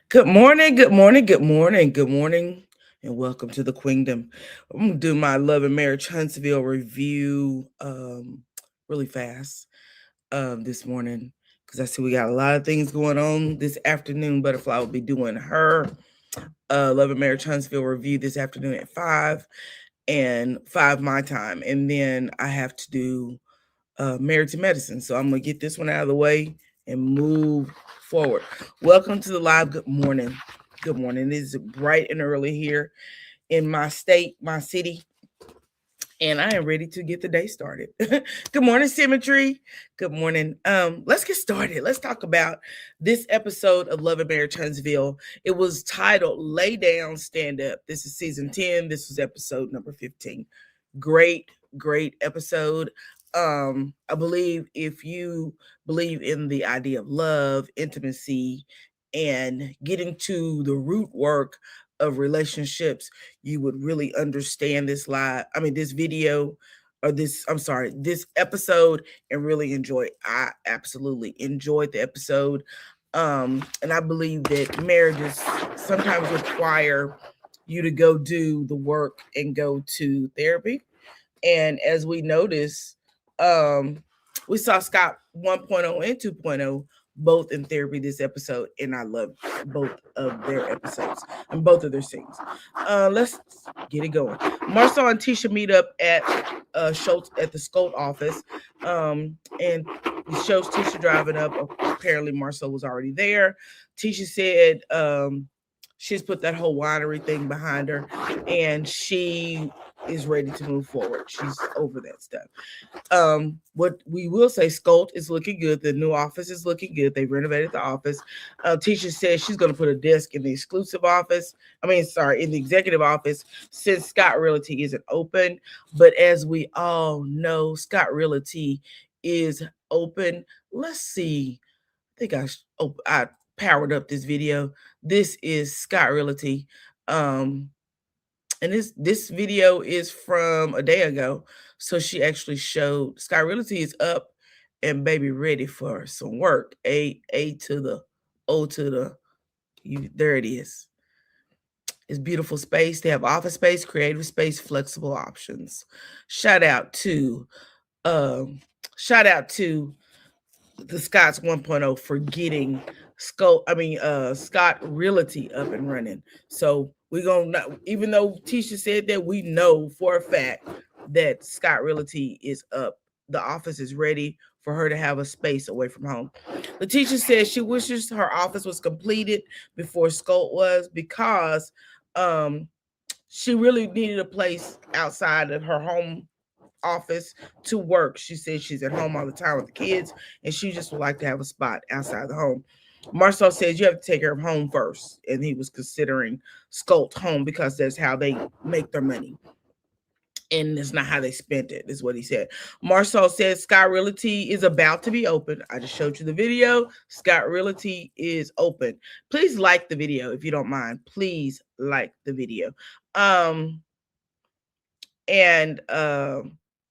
Good morning, good morning, good morning, good morning, and welcome to the Queendom. I'm gonna do my Love and Marriage Huntsville review really fast this morning because I see we got a lot of things going on this afternoon. Butterfly will be doing her Love and Marriage Huntsville review this afternoon at 5 my time, and then I have to do Married to Medicine. So I'm gonna get this one out of the way and move forward. Welcome to the live. Good morning. Good morning. It is bright and early here in my state, my city, and I am ready to get the day started. Good morning, Symmetry. Good morning. Let's get started. Let's talk about this episode of Love and Marriage Huntsville. It was titled Lay Down, Stand Up. This is season 10. This was episode number 15. Great episode. I believe if you believe in the idea of love, intimacy, and getting to the root work of relationships, you would really understand this video, or this episode, and really enjoy it. I absolutely enjoyed the episode. And I believe that marriages sometimes require you to go do the work and go to therapy. And as we notice, we saw Scott 1.0 and 2.0 both in therapy this episode, and I love both of their episodes and both of their scenes. Let's get it going. Marcel and Tisha meet up at Schultz at the Scout office, and it shows Tisha driving up. Apparently, Marcel was already there. Tisha said she's put that whole winery thing behind her, and she is ready to move forward. She's over that stuff. What we will say, Scout is looking good. The new office is looking good. They renovated the office. Tisha says she's going to put a desk in the exclusive office. In the executive office, since Scott Realty isn't open. But as we all know, Scott Realty is open. Let's see. I powered up this video. This is Scott Realty. And this video is from a day ago. So she actually showed Sky Realty is up and baby ready for some work. A to the O to the you. There it is. It's beautiful space. They have office space, creative space, flexible options. Shout out to um the Scott's 1.0 for getting Scott Realty up and running. So we're gonna, even though Tisha said that, we know for a fact that Scott Realty is up. The office is ready for her to have a space away from home. Letitia says she wishes her office was completed before Scott was, because um she really needed a place outside of her home office to work. She says she's at home all the time with the kids, and she just would like to have a spot outside the home. Marcel says you have to take care of home first, and he was considering Scout home because that's how they make their money. And it's not how they spent it, is what he said. Marcel says Scott Realty is about to be open. I just showed you the video. Scott Realty is open. Please like the video if you don't mind. Please like the video. And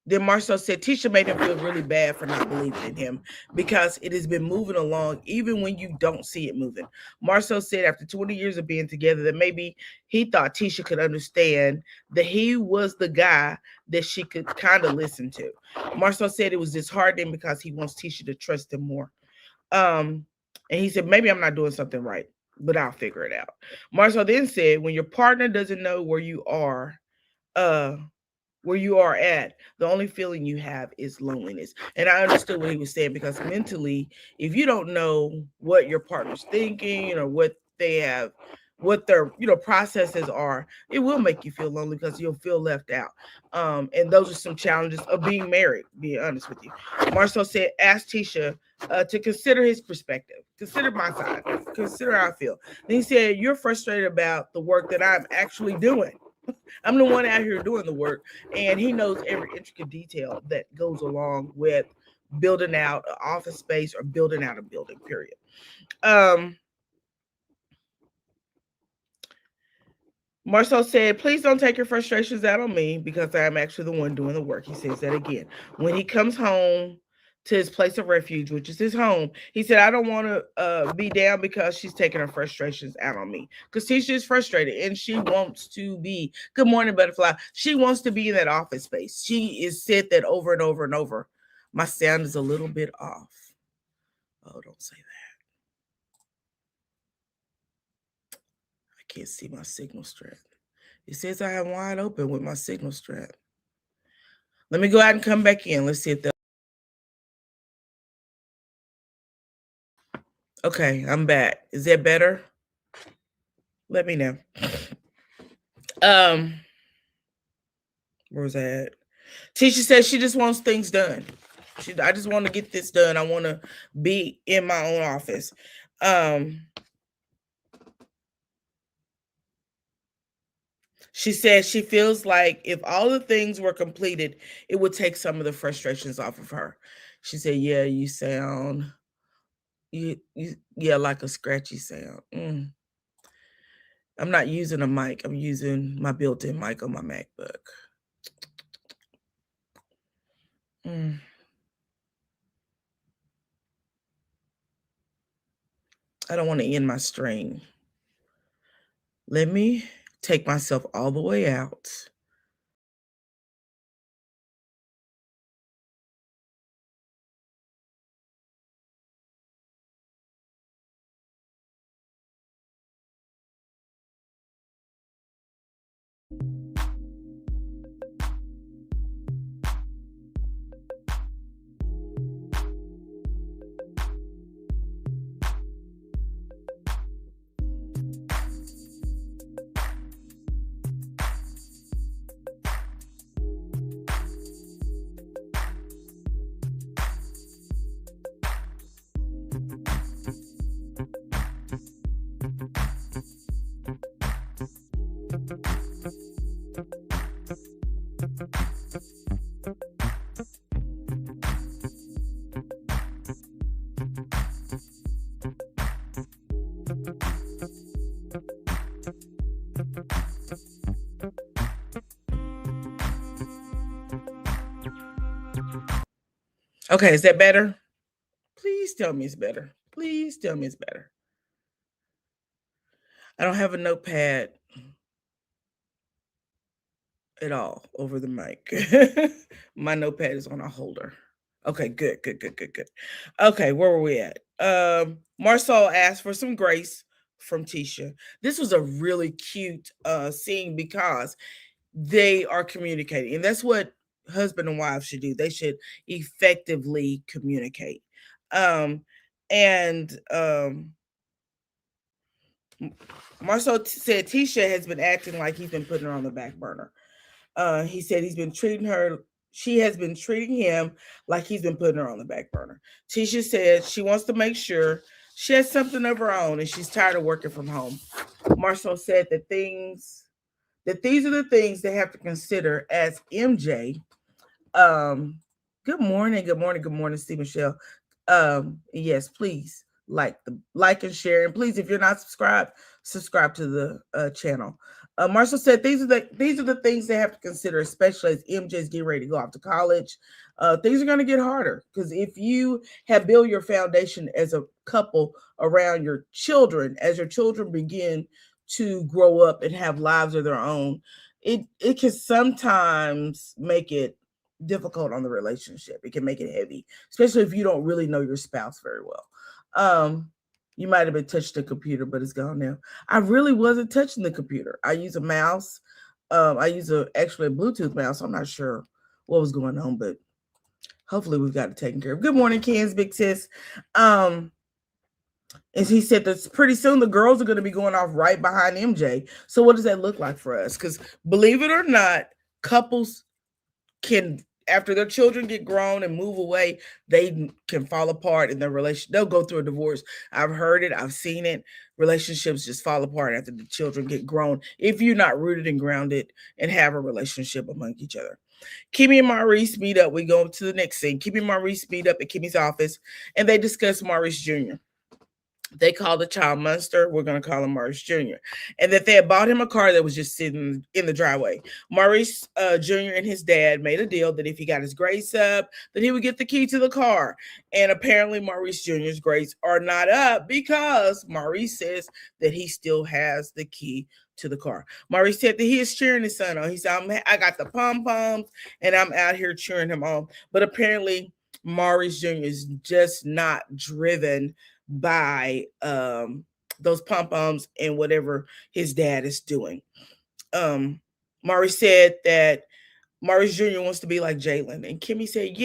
then Marcel said Tisha made him feel really bad for not believing in him because it has been moving along even when you don't see it moving. Marcel said after 20 years of being together that maybe he thought Tisha could understand that he was the guy that she could kind of listen to. Marcel said it was disheartening because he wants Tisha to trust him more. And he said, maybe I'm not doing something right, but I'll figure it out. Marcel then said, when your partner doesn't know where you are at, the only feeling you have is loneliness. And I understood what he was saying, because mentally, if you don't know what your partner's thinking or what their processes are, it will make you feel lonely because you'll feel left out. And those are some challenges of being married, being honest with you. Marcel said, ask Tisha to consider his perspective, consider my side, consider how I feel. Then he said, you're frustrated about the work that I'm actually doing. I'm the one out here doing the work, and he knows every intricate detail that goes along with building out an office space or building out a building, period. Marcel said, please don't take your frustrations out on me because I'm actually the one doing the work. He says that again. When he comes home to his place of refuge, which is his home. He said, I don't want to be down because she's taking her frustrations out on me. Because Tisha is frustrated and she wants to be, good morning, butterfly. She wants to be in that office space. She is said that over and over and over. My sound is a little bit off. Oh, don't say that. I can't see my signal strength. It says I am wide open with my signal strength. Let me go out and come back in. Let's see if that. Okay, I'm back. Is that better? Let me know. Where's that? Tisha says she just wants things done. I just want to get this done. I want to be in my own office. She says she feels like if all the things were completed, it would take some of the frustrations off of her. She said, "Yeah, you sound, yeah, like a scratchy sound." I'm not using a mic. I'm using my built-in mic on my MacBook. I don't want to end my stream. Let me take myself all the way out. Okay, is that better? Please tell me it's better. Please tell me it's better. I don't have a notepad at all over the mic. My notepad is on a holder. Okay, good. Okay, where were we at? Marcel asked for some grace from Tisha. This was a really cute scene because they are communicating, and that's what husband and wife should do. They should effectively communicate. Marcel said Tisha has been acting like he's been putting her on the back burner. He said he's been treating her. She has been treating him like he's been putting her on the back burner. Tisha said she wants to make sure she has something of her own and she's tired of working from home. Marcel said that these are the things they have to consider as MJ. Good morning, Steve Michelle. Yes, please like and share, and please, if you're not subscribe to the channel. Marshall said these are the things they have to consider, especially as MJ's getting ready to go off to college. Things are going to get harder because if you have built your foundation as a couple around your children, as your children begin to grow up and have lives of their own, it can sometimes make it difficult on the relationship. It can make it heavy, especially if you don't really know your spouse very well. You might have been touching the computer, but it's gone now. I really wasn't touching the computer. I use a mouse. I use actually a Bluetooth mouse. I'm not sure what was going on, but hopefully we've got it taken care of. Good morning, Ken's big sis. As he said, that pretty soon the girls are going to be going off right behind MJ. So what does that look like for us? Because believe it or not, couples can, after their children get grown and move away, they can fall apart in their relationship. They'll go through a divorce. I've heard it. I've seen it. Relationships just fall apart after the children get grown if you're not rooted and grounded and have a relationship among each other. Kimmy and Maurice meet up. We go to the next scene. Kimmy and Maurice meet up at Kimmy's office, and they discuss Maurice Jr. They called the child Munster. We're going to call him Maurice Jr. And that they had bought him a car that was just sitting in the driveway. Maurice Jr. and his dad made a deal that if he got his grades up, that he would get the key to the car. And apparently Maurice Jr.'s grades are not up because Maurice says that he still has the key to the car. Maurice said that he is cheering his son on. He said, I got the pom-poms and I'm out here cheering him on. But apparently Maurice Jr. is just not driven by those pom-poms and whatever his dad is doing. Maurice said that Maurice Jr. wants to be like Jalen. And Kimmy said,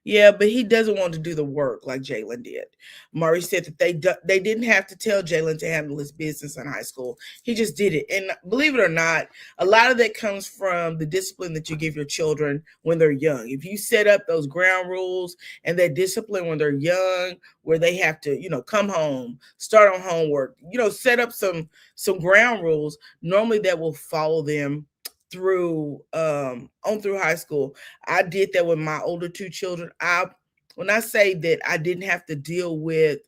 yeah, but he doesn't want to do the work like Jalen did. Maurice said that they didn't have to tell Jalen to handle his business in high school. He just did it. And believe it or not, a lot of that comes from the discipline that you give your children when they're young. If you set up those ground rules and that discipline when they're young, where they have to, come home, start on homework, set up some ground rules, normally that will follow them through through high school. I did that with my older two children. When I say that I didn't have to deal with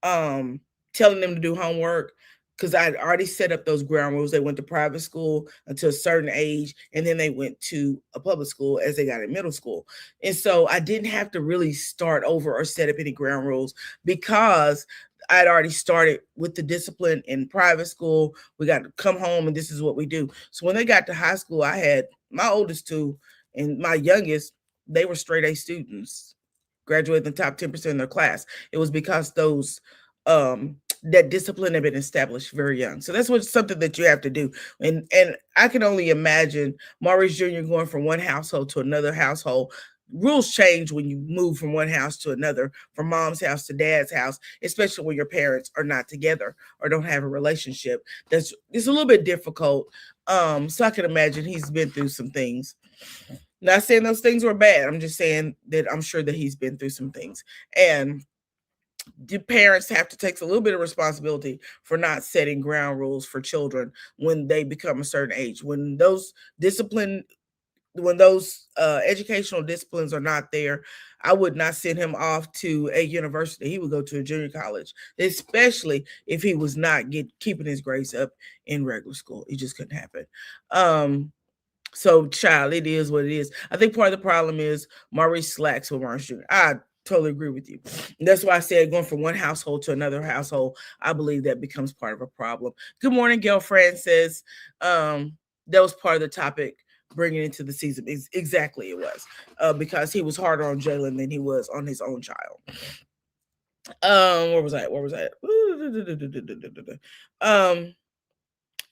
telling them to do homework, because I'd already set up those ground rules. They went to private school until a certain age, and then they went to a public school as they got in middle school. And so I didn't have to really start over or set up any ground rules because I'd already started with the discipline in private school. We got to come home and this is what we do. So when they got to high school, I had my oldest two and my youngest, they were straight A students, graduated in the top 10% in their class. It was because those that discipline had been established very young. So that's something that you have to do. And I can only imagine Maurice Jr. going from one household to another household. Rules change when you move from one house to another, from mom's house to dad's house, especially when your parents are not together or don't have a relationship. It's a little bit difficult. So I can imagine he's been through some things. Not saying those things were bad. I'm just saying that I'm sure that he's been through some things. And the parents have to take a little bit of responsibility for not setting ground rules for children when they become a certain age. When those educational disciplines are not there, I would not send him off to a university. He would go to a junior college, especially if he was not keeping his grades up in regular school. It just couldn't happen. So, child, it is what it is. I think part of the problem is Maurice slacks with Maurice Jr. I totally agree with you. And that's why I said going from one household to another household, I believe that becomes part of a problem. Good morning, girlfriend says that was part of the topic bringing into the season. Exactly, it was because he was harder on Jalen than he was on his own child. Where was I?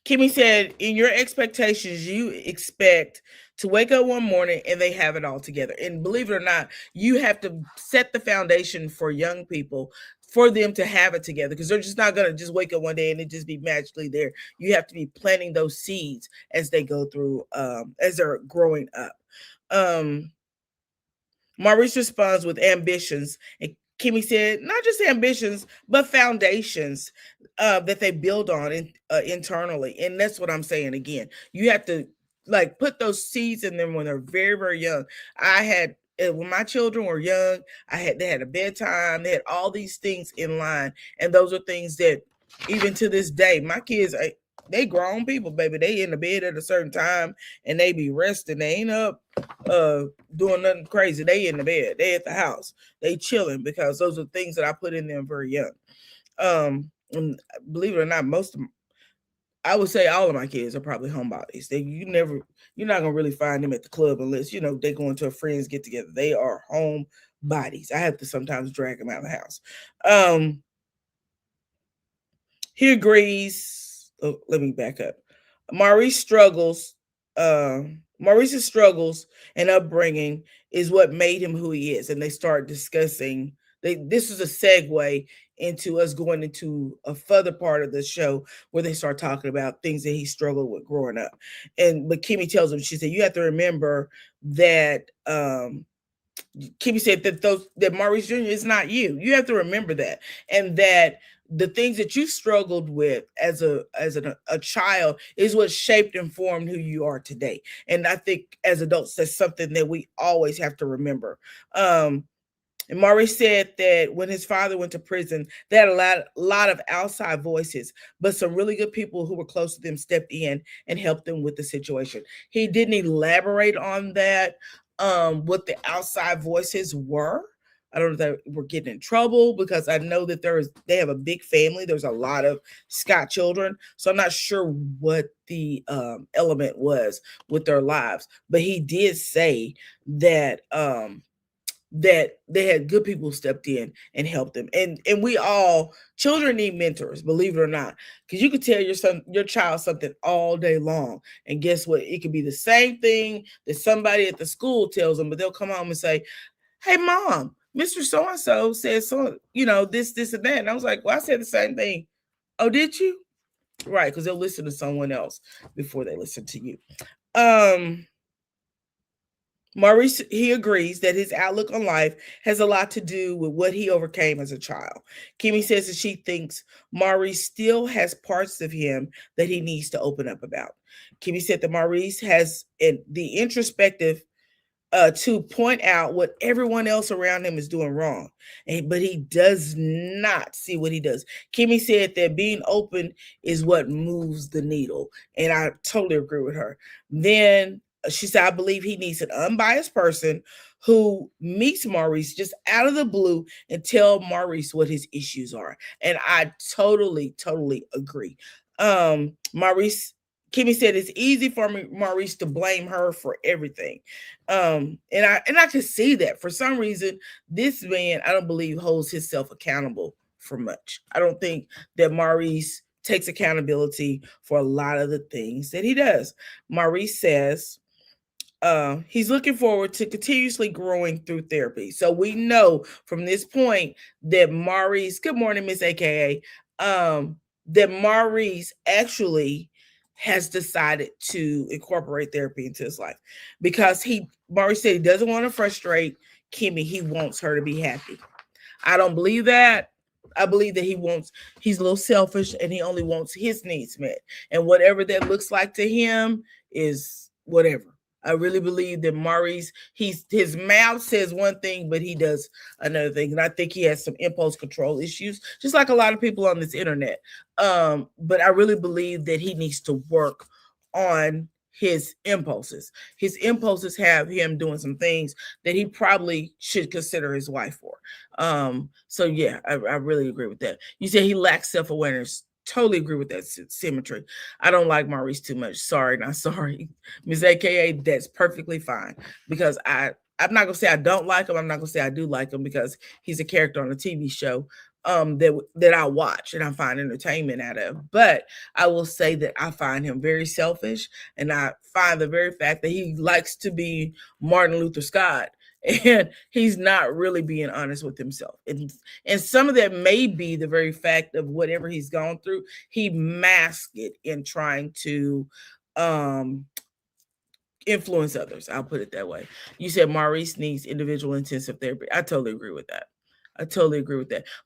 Kimmy said, in your expectations, you expect to wake up one morning and they have it all together. And believe it or not, you have to set the foundation for young people for them to have it together, because they're just not going to just wake up one day and it just be magically there. You have to be planting those seeds as they go through, as they're growing up. Maurice responds with ambitions, and Kimmy said, not just ambitions, but foundations that they build on internally. And that's what I'm saying again. You have to put those seeds in them when they're very, very young. When my children were young, they had a bedtime, they had all these things in line. And those are things that even to this day, my kids, they grown people, baby. They in the bed at a certain time and they be resting. They ain't up doing nothing crazy. They in the bed. They at the house. They chilling because those are things that I put in them very young. And believe it or not, I would say all of my kids are probably homebodies. You're not gonna really find them at the club unless they go into a friends get together. They are homebodies. I have to sometimes drag them out of the house. He agrees. Oh, let me back up. Maurice's struggles and upbringing is what made him who he is. And they start discussing. This is a segue into us going into a further part of the show where they start talking about things that he struggled with growing up. But Kimmy tells him, she said, you have to remember that Kimmy said that Maurice Jr. is not you. You have to remember that, and that the things that you struggled with as a child is what shaped and formed who you are today. And I think as adults, that's something that we always have to remember. And Maurice said that when his father went to prison, they had a lot of outside voices, but some really good people who were close to them stepped in and helped them with the situation. He didn't elaborate on that, what the outside voices were. I don't know if they were getting in trouble, because I know that they have a big family. There's a lot of Scott children, so I'm not sure what the element was with their lives. But he did say that that they had good people who stepped in and helped them. And we all, children need mentors, believe it or not, because you could tell your child something all day long, and guess what? It could be the same thing that somebody at the school tells them, but they'll come home and say, "Hey, mom, Mr. So-and-so said so, this and that." And I was like, "Well, I said the same thing." "Oh, did you?" Right, because they'll listen to someone else before they listen to you. Maurice, he agrees that his outlook on life has a lot to do with what he overcame as a child. Kimmy says that she thinks Maurice still has parts of him that he needs to open up about. Kimmy said that Maurice has the introspective to point out what everyone else around him is doing wrong, but he does not see what he does. Kimmy said that being open is what moves the needle, and I totally agree with her. Then she said, "I believe he needs an unbiased person who meets Maurice just out of the blue and tell Maurice what his issues are." And I totally agree. Kimmy said it's easy for Maurice to blame her for everything. And I can see that. For some reason, this man, I don't believe, holds himself accountable for much. I don't think that Maurice takes accountability for a lot of the things that he does. Maurice says he's looking forward to continuously growing through therapy. So we know from this point that Maurice, good morning, Miss AKA, that Maurice actually has decided to incorporate therapy into his life, because Maurice said he doesn't want to frustrate Kimmy. He wants her to be happy. I don't believe that. I believe that he's a little selfish, and he only wants his needs met. And whatever that looks like to him is whatever. I really believe that Maurice, his mouth says one thing, but he does another thing. And I think he has some impulse control issues, just like a lot of people on this internet. But I really believe that he needs to work on his impulses. His impulses have him doing some things that he probably should consider his wife for. So yeah, I really agree with that. You said he lacks self-awareness. Totally agree with that symmetry. I don't like Maurice too much. Sorry, not sorry. Ms. AKA, that's perfectly fine, because I'm not gonna say I don't like him. I'm not gonna say I do like him, because he's a character on a TV show that I watch and I find entertainment out of. But I will say that I find him very selfish, and I find the very fact that he likes to be Martin Luther Scott, and he's not really being honest with himself. And some of that may be the very fact of whatever he's gone through. He masked it in trying to influence others. I'll put it that way. You said Maurice needs individual intensive therapy. I totally agree with that.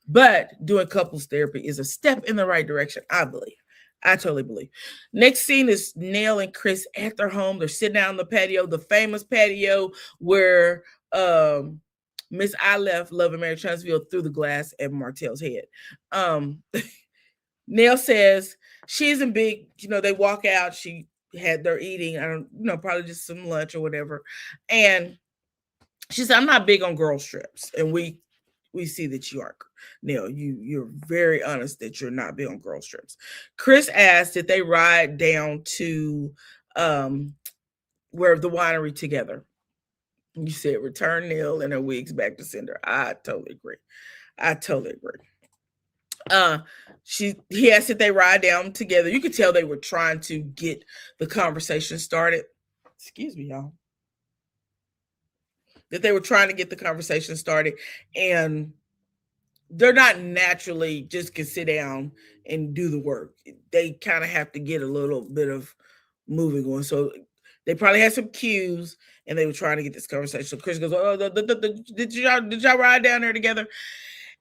But doing couples therapy is a step in the right direction, I believe. I totally believe. Next scene is Nell and Chris at their home. They're sitting out on the patio, the famous patio where Miss I Left Love and Marriage Huntsville threw the glass at Martell's head. Nell says she isn't big. They walk out. She had their eating. I don't probably just some lunch or whatever. And she said, "I'm not big on girl strips." And we see that you aren't. Nell, you're very honest that you're not big on girl strips. Chris asked, did they ride down to where the winery together? You said return Nell and her wigs back to sender. I totally agree. He asked if they ride down together. You could tell they were trying to get the conversation started. Excuse me, y'all. That they were trying to get the conversation started, and they're not naturally just can sit down and do the work. They kind of have to get a little bit of moving on. So they probably had some cues, and they were trying to get this conversation. So Chris goes, "Oh, did y'all ride down there together?"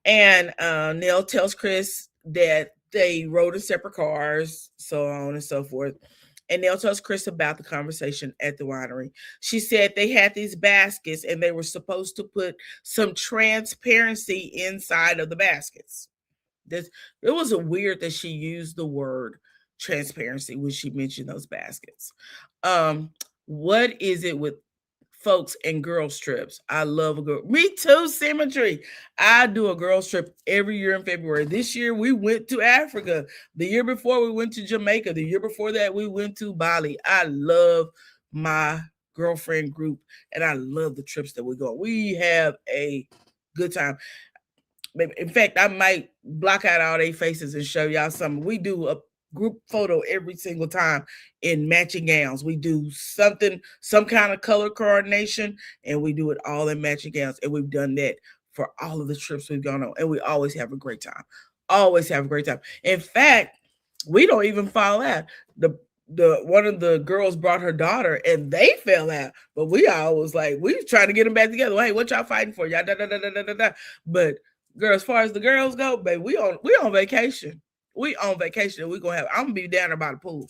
And Nell tells Chris that they rode in separate cars, so on and so forth. And Nell tells Chris about the conversation at the winery. She said they had these baskets and they were supposed to put some transparency inside of the baskets. This, it was a weird that she used the word transparency when she mentioned those baskets. What is it with folks and girls trips? I love a girl. Me too, symmetry. I do a girls trip every year in February. This year we went to Africa. The year before we went to Jamaica. The year before that we went to Bali. I love my girlfriend group and I love the trips that we go. We have a good time. In fact, I might block out all their faces and show y'all something. We do a group photo every single time in matching gowns. We do something, some kind of color coordination, and we do it all in matching gowns. And we've done that for all of the trips we've gone on. And we always have a great time. Always have a great time. In fact, we don't even fall out. The one of the girls brought her daughter and they fell out, but we always like we was trying to get them back together. Hey, what y'all fighting for? Y'all da da da da da da. But girl, as far as the girls go, baby, we on vacation. We on vacation. We gonna have. I'm gonna be down there by the pool,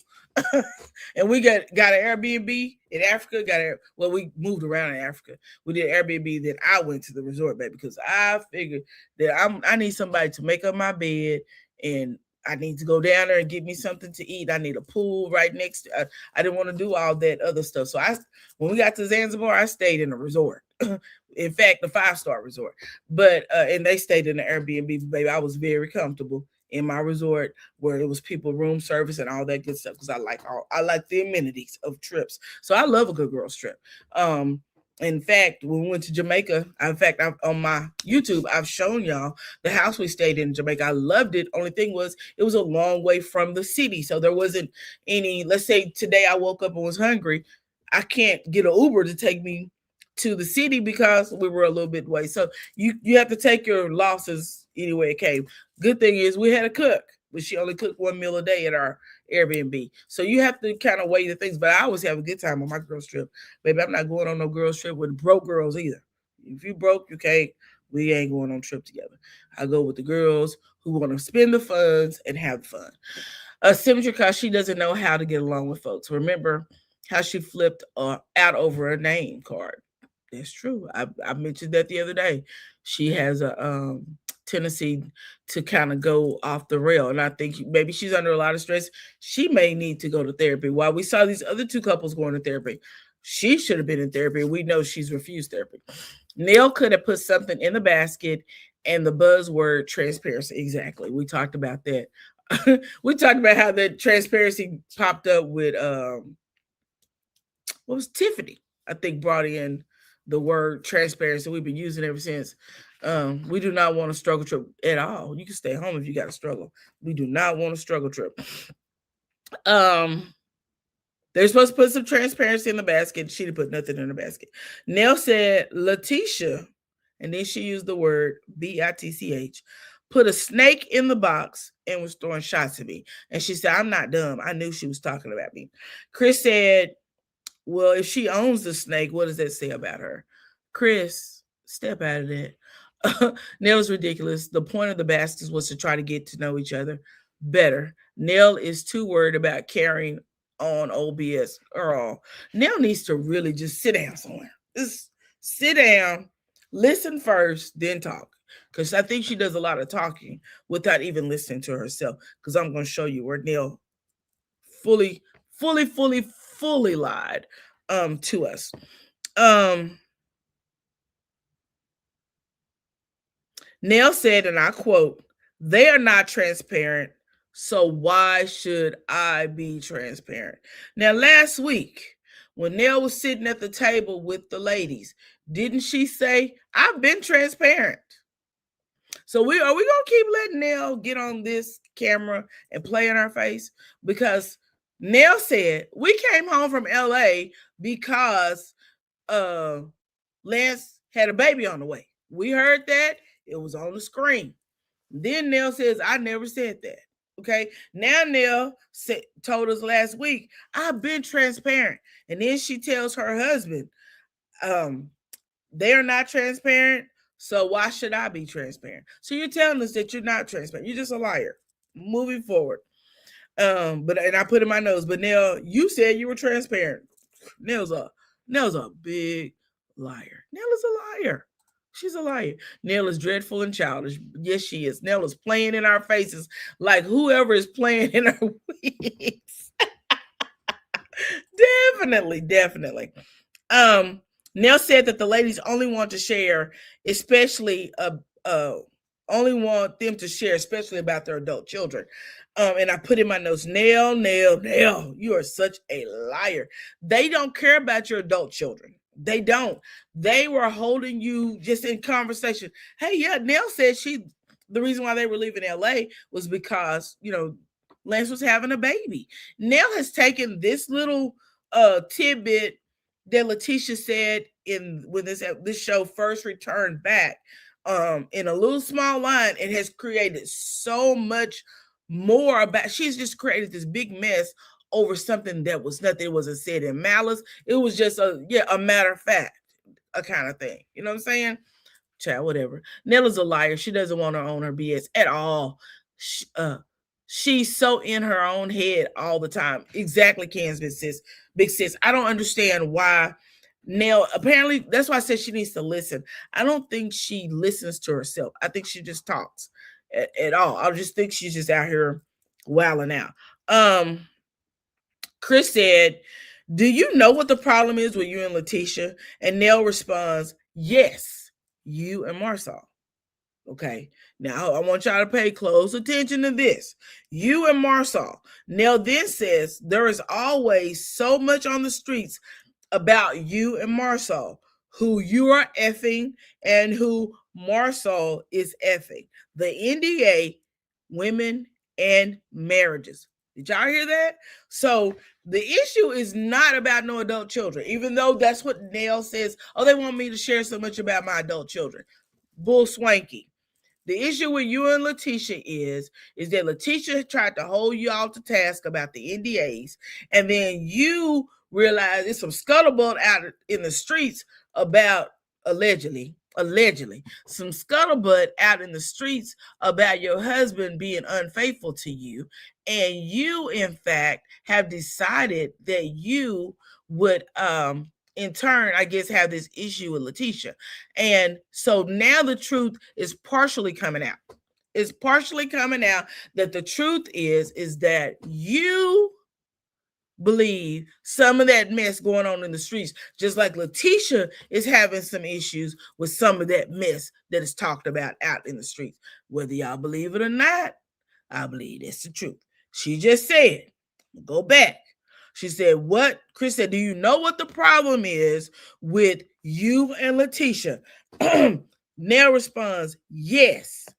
and we got an Airbnb in Africa. Well, we moved around in Africa. We did Airbnb. Then I went to the resort, baby, because I figured that I need somebody to make up my bed and I need to go down there and get me something to eat. I need a pool right next to. I didn't want to do all that other stuff. So when we got to Zanzibar, I stayed in a resort. In fact, the 5-star resort. But and they stayed in the Airbnb, baby. I was very comfortable in my resort where it was people room service and all that good stuff because I like the amenities of trips. So I love a good girls trip. In fact, when we went to Jamaica, on my YouTube, I've shown y'all the house we stayed in Jamaica. I loved it. Only thing was, it was a long way from the city. So there wasn't any, let's say today I woke up and was hungry. I can't get an Uber to take me to the city because we were a little bit away. So you have to take your losses any way it came. Good thing is we had a cook, but she only cooked one meal a day at our Airbnb. So you have to kind of weigh the things, but I always have a good time on my girls trip. Baby, I'm not going on no girls trip with broke girls either. If you broke, you can't. We ain't going on trip together. I go with the girls who want to spend the funds and have fun. Symmetry, because she doesn't know how to get along with folks. Remember how she flipped out over a name card. That's true. I mentioned that the other day. She has a tendency to kind of go off the rail. And I think maybe she's under a lot of stress. She may need to go to therapy. While we saw these other two couples going to therapy, she should have been in therapy. We know she's refused therapy. Neil could have put something in the basket and the buzzword transparency. Exactly. We talked about that. We talked about how the transparency popped up with what was Tiffany, I think, brought in the word transparency. We've been using it ever since. We do not want a struggle trip at all. You can stay home if you got a struggle. We do not want a struggle trip. They're supposed to put some transparency in the basket. She didn't put nothing in the basket. Nell said Letitia, and then she used the word bitch, put a snake in the box and was throwing shots at me. And she said, I'm not dumb. I knew she was talking about me. Chris said, well, if she owns the snake, what does that say about her? Chris, step out of that. Nell is ridiculous. The point of the baskets was to try to get to know each other better. Nell is too worried about carrying on OBS. Girl, Nell needs to really just sit down somewhere. Just sit down, listen first, then talk. Because I think she does a lot of talking without even listening to herself. Because I'm going to show you where Nell fully lied to us. Nell said, and I quote, they are not transparent, so why should I be transparent? Now, last week, when Nell was sitting at the table with the ladies, didn't she say, I've been transparent? So are we going to keep letting Nell get on this camera and play in our face? Because Nell said, we came home from LA because Lance had a baby on the way. We heard that. It was on the screen. Then Nell says, I never said that. Okay. Now Nell told us last week, I've been transparent. And then she tells her husband, they're not transparent. So why should I be transparent? So you're telling us that you're not transparent. You're just a liar. Moving forward. And I put in my notes, but Nell, you said you were transparent. Nell's a big liar. Nell is a liar. She's a liar. Nell is dreadful and childish. Yes, she is. Nell is playing in our faces like whoever is playing in our wigs. Definitely. Nell said that the ladies only want to share, especially only want them to share, especially about their adult children. And I put in my notes, Nell, you are such a liar. They don't care about your adult children. They don't. They were holding you just in conversation. Hey, yeah, Nell said the reason why they were leaving LA was because, Lance was having a baby. Nell has taken this little tidbit that Letitia said when this show first returned back, in a little small line, and has created so much more about. She's just created this big mess over something that was nothing. It wasn't said in malice. It was just a matter of fact, a kind of thing. You know what I'm saying? Child, whatever. Nella's a liar. She doesn't want to own her BS at all. She's so in her own head all the time. Exactly, Kansas big sis. I don't understand why Nell, apparently, that's why I said she needs to listen. I don't think she listens to herself. I think she just talks at all. I just think she's just out here wilding out. Chris said, do you know what the problem is with you and Letitia? And Nell responds, yes, you and Marsau. Okay, now I want y'all to pay close attention to this. You and Marsau. Nell then says, there is always so much on the streets about you and Marsau, who you are effing and who Marsau is effing. The NDA, women and marriages. Did y'all hear that? So the issue is not about no adult children, even though that's what Nell says. Oh, they want me to share so much about my adult children. Bull swanky. The issue with you and Letitia is that Letitia tried to hold you all to task about the NDAs, and then you realize there's some scuttlebutt out in the streets about allegedly some scuttlebutt out in the streets about your husband being unfaithful to you, and you in fact have decided that you would in turn, I guess, have this issue with Letitia. And so now the truth is partially coming out. It's partially coming out that the truth is that you believe some of that mess going on in the streets, just like Letitia is having some issues with some of that mess that is talked about out in the streets. Whether y'all believe it or not, I believe that's the truth. She just said, go back. She said, what? Chris said, do you know what the problem is with you and Letitia? Nell responds, yes,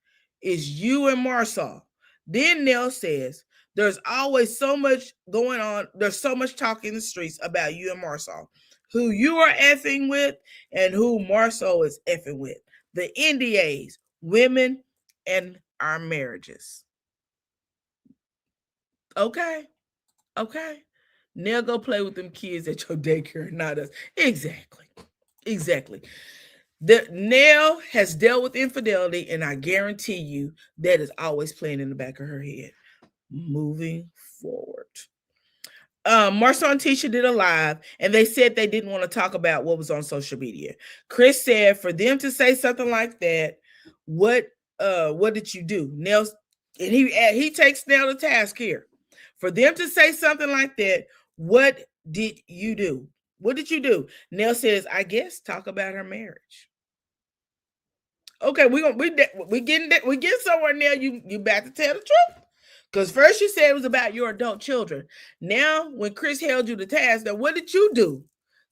it's you and Marsau. Then Nell says, there's always so much going on. There's so much talk in the streets about you and Marsau, who you are effing with and who Marsau is effing with. The NDAs, women and our marriages. Okay. Now go play with them kids at your daycare, not us. Exactly. Nell has dealt with infidelity, and I guarantee you that is always playing in the back of her head. Moving forward. Marsau and Tisha did a live, and they said they didn't want to talk about what was on social media. Chris said for them to say something like that, what did you do? Nell, and he takes Nell to task here. For them to say something like that, what did you do? What did you do? Nell says, I guess talk about her marriage. Okay, we get somewhere now. You back to tell the truth. Because first you said it was about your adult children. Now, when Chris held you to task, now what did you do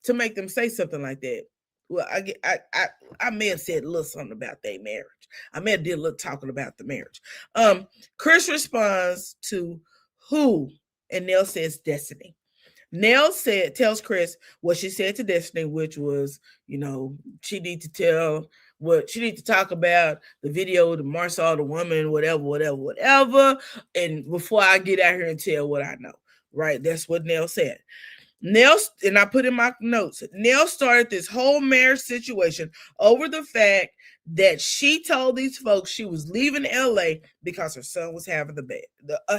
to make them say something like that? Well, I may have said a little something about their marriage. I may have did a little talking about the marriage. Chris responds to who? And Nell says Destiny. Nell tells Chris what she said to Destiny, which was, she need to talk about the video, the Marsau, the woman, whatever. And before I get out here and tell what I know, right? That's what Nell said. Nell, and I put in my notes, Nell started this whole marriage situation over the fact that she told these folks she was leaving LA because her son was having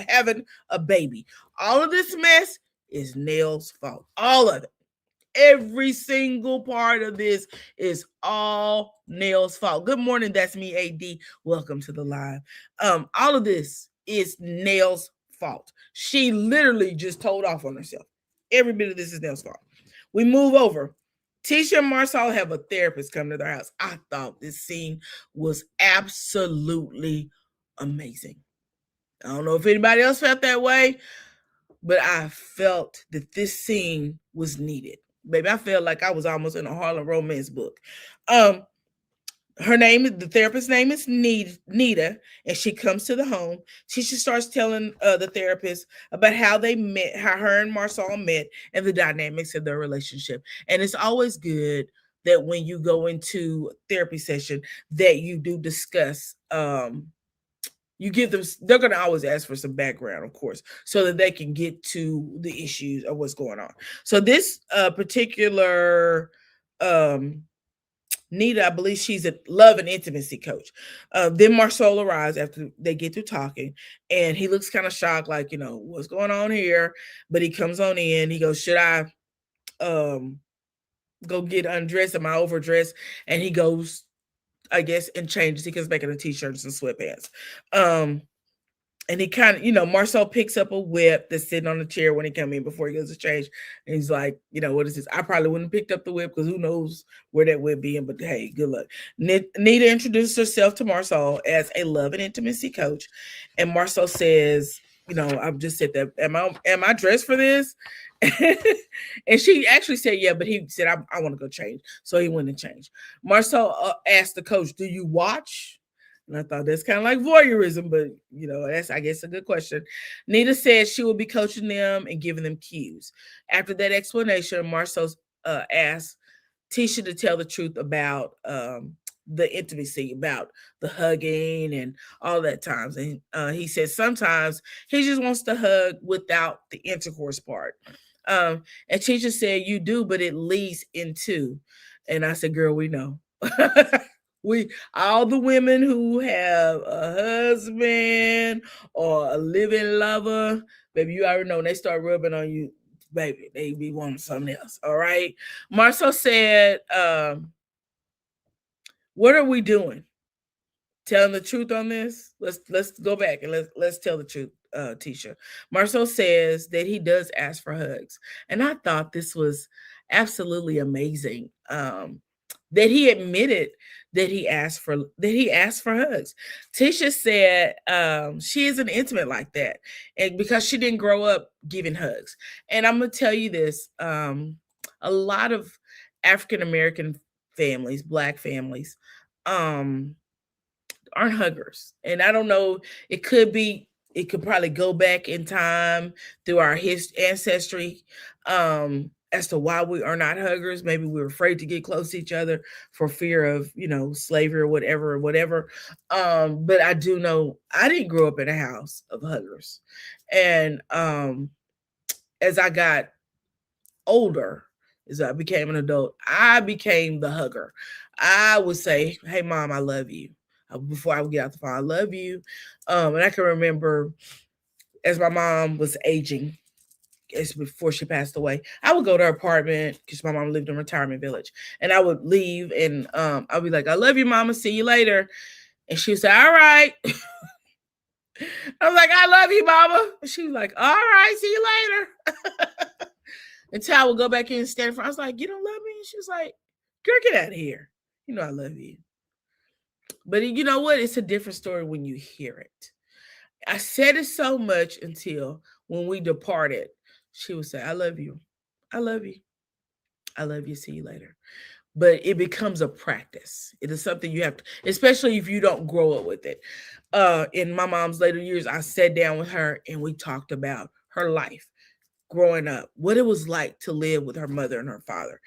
having a baby. All of this mess is Nell's fault. All of it. Every single part of this is all Nell's fault. Good morning, that's me, AD. Welcome to the live. All of this is Nell's fault. She literally just told off on herself. Every bit of this is Nell's fault. We move over. Tisha and Marcel have a therapist come to their house. I thought this scene was absolutely amazing. I don't know if anybody else felt that way, but I felt that this scene was needed. Baby, I felt like I was almost in a Harlem romance book. The therapist's name is Nita, and she comes to the home. She starts telling the therapist about how they met, how her and Marcel met, and the dynamics of their relationship. And it's always good that when you go into a therapy session that you do discuss you give them, they're going to always ask for some background, of course, so that they can get to the issues of what's going on. So this particular Nita, I believe she's a love and intimacy coach. Then Marcel arrives after they get through talking, and he looks kind of shocked, like, what's going on here? But he comes on in. He goes, should I go get undressed? Am I overdressed? And he goes, I guess, and changes. He comes back in a t-shirt and some sweatpants. And he kind of, Marcel picks up a whip that's sitting on the chair when he come in before he goes to change. And he's like, what is this? I probably wouldn't have picked up the whip because who knows where that whip be in, but hey, good luck. Nita introduces herself to Marcel as a love and intimacy coach. And Marcel says, I've just said that, am I dressed for this? And she actually said, yeah, but he said, I want to go change. So he went and changed. Marcel asked the coach, do you watch? And I thought that's kind of like voyeurism, but that's, I guess, a good question. Nita said she will be coaching them and giving them cues. After that explanation, Marcel asked Tisha to tell the truth about the intimacy, about the hugging and all that times. And he said sometimes he just wants to hug without the intercourse part. And Tisha said, you do, but it leads into. And I said, girl, we know. All the women who have a husband or a living lover, baby, you already know when they start rubbing on you, baby, they be wanting something else. All right. Marcel said, what are we doing? Telling the truth on this? Let's go back and let's tell the truth, Tisha. Marcel says that he does ask for hugs. And I thought this was absolutely amazing. That he admitted that he asked for hugs. Tisha said she isn't intimate like that, and because she didn't grow up giving hugs. And I'm gonna tell you this: a lot of African American families, Black families, aren't huggers. And I don't know. It could probably go back in time through our ancestry. As to why we are not huggers. Maybe we're afraid to get close to each other for fear of, slavery or whatever. But I do know I didn't grow up in a house of huggers. And as I got older, as I became an adult, I became the hugger. I would say, hey, Mom, I love you. Before I would get out the phone, I love you. And I can remember as my mom was aging, before she passed away, I would go to her apartment because my mom lived in a retirement village, and I would leave and I'd be like, I love you, Mama, see you later. And she would say, all right. I was like, I love you, Mama. And she was like, all right, see you later. Until I would go back in and stand in front. I was like, you don't love me? And she was like, girl, get out of here. I love you. But you know what? It's a different story when you hear it. I said it so much until when we departed, she would say, I love you. I love you. I love you. See you later. But it becomes a practice. It is something you have to, especially if you don't grow up with it. In my mom's later years, I sat down with her and we talked about her life growing up, what it was like to live with her mother and her father.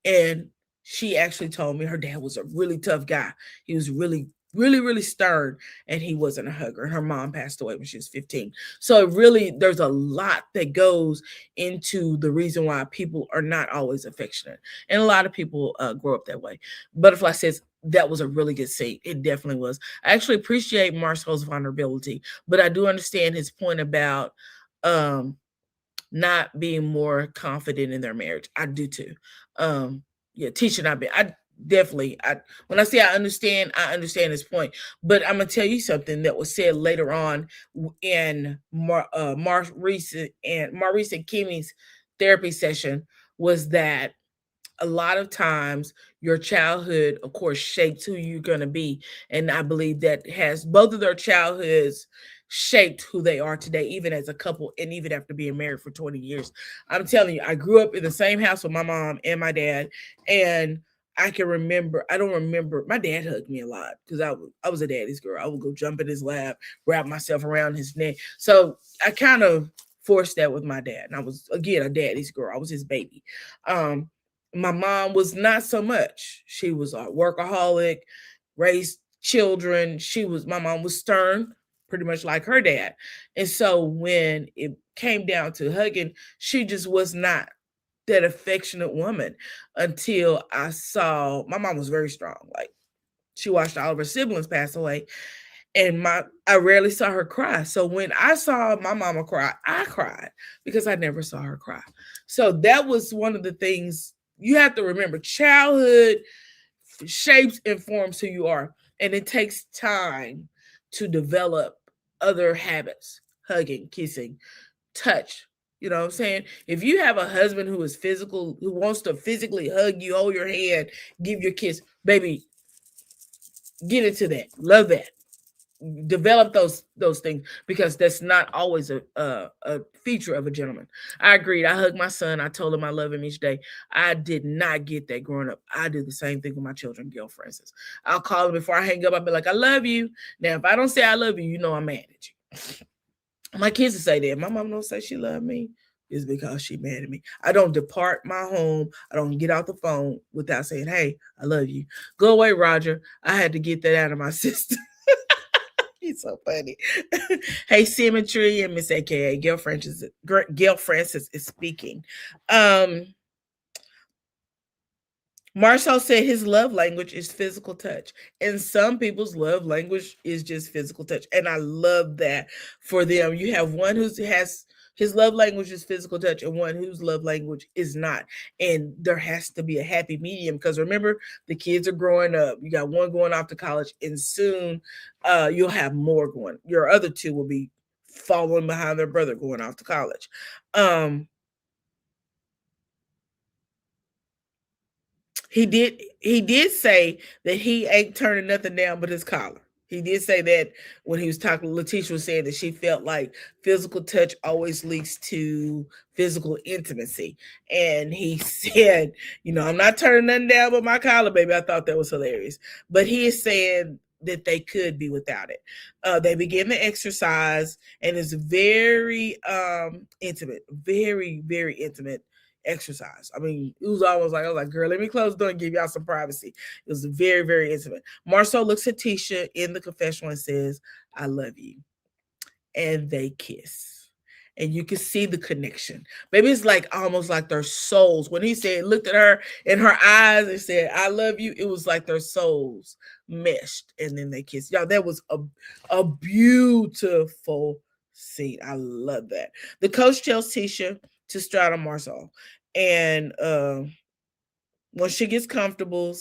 And she actually told me her dad was a really tough guy. He was really, really, really stern, and he wasn't a hugger. Her mom passed away when she was 15. So there's a lot that goes into the reason why people are not always affectionate. And a lot of people grow up that way. Butterfly says, that was a really good scene. It definitely was. I actually appreciate Marcel's vulnerability, but I do understand his point about um not being more confident in their marriage. I do too. Yeah, Tisha not being. I definitely. I when I say I understand his point. But I'm gonna tell you something that was said later on in Maurice and Kimmy's therapy session was that a lot of times your childhood of course shapes who you're going to be, and I believe that has both of their childhoods shaped who they are today, even as a couple and even after being married for 20 years. I'm telling you, I grew up in the same house with my mom and my dad, and I don't remember, my dad hugged me a lot because I was a daddy's girl. I would go jump in his lap, wrap myself around his neck. So I kind of forced that with my dad, and I was again a daddy's girl. I was his baby. um my mom was not so much. She was a workaholic, raised children. My mom was stern, pretty much like her dad. And so when it came down to hugging, she just was not that affectionate woman until I saw my mom was very strong. Like she watched all of her siblings pass away, and I rarely saw her cry. So when I saw my mama cry, I cried because I never saw her cry. So that was one of the things you have to remember. Childhood shapes and forms who you are, and it takes time to develop other habits: hugging, kissing, touch. You know what I'm saying? If you have a husband who is physical, who wants to physically hug you, hold your hand, give you a kiss, baby, get into that. Love that. Develop those things, because that's not always a feature of a gentleman. I agreed. I hugged my son. I told him I love him each day. I did not get that growing up. I do the same thing with my children, Gail Francis. I'll call him before I hang up. I'll be like, I love you. Now, if I don't say I love you, you know I'm mad at you. My kids will say that. My mom don't say she love me. It's because she mad at me. I don't depart my home. I don't get out the phone without saying, hey, I love you. Go away, Roger. I had to get that out of my system. He's so funny. Hey, Symmetry and Miss AKA Gail Francis is speaking. Marshall said his love language is physical touch, and some people's love language is just physical touch, and I love that for them. You have one who has his love language is physical touch, and one whose love language is not, and there has to be a happy medium, because remember, the kids are growing up. You got one going off to college, and soon you'll have more going. Your other two will be following behind their brother going off to college. He did say that he ain't turning nothing down but his collar. He did say that when he was talking. Letitia was saying that she felt like physical touch always leads to physical intimacy, and he said, I'm not turning nothing down but my collar, baby. I thought that was hilarious, but he is saying that they could be without it. They begin the exercise, and it's very intimate, very, very intimate exercise. I mean, it was almost like, I was like, girl, let me close the door and give y'all some privacy. It was very, very intimate. Marcel looks at Tisha in the confessional and says, I love you. And they kiss. And you can see the connection. Maybe it's like almost like their souls. When he said, looked at her in her eyes and said, I love you, it was like their souls meshed, and then they kissed. Y'all, that was a beautiful scene. I love that. The coach tells Tisha to straddle Marcel. And when she gets comfortable,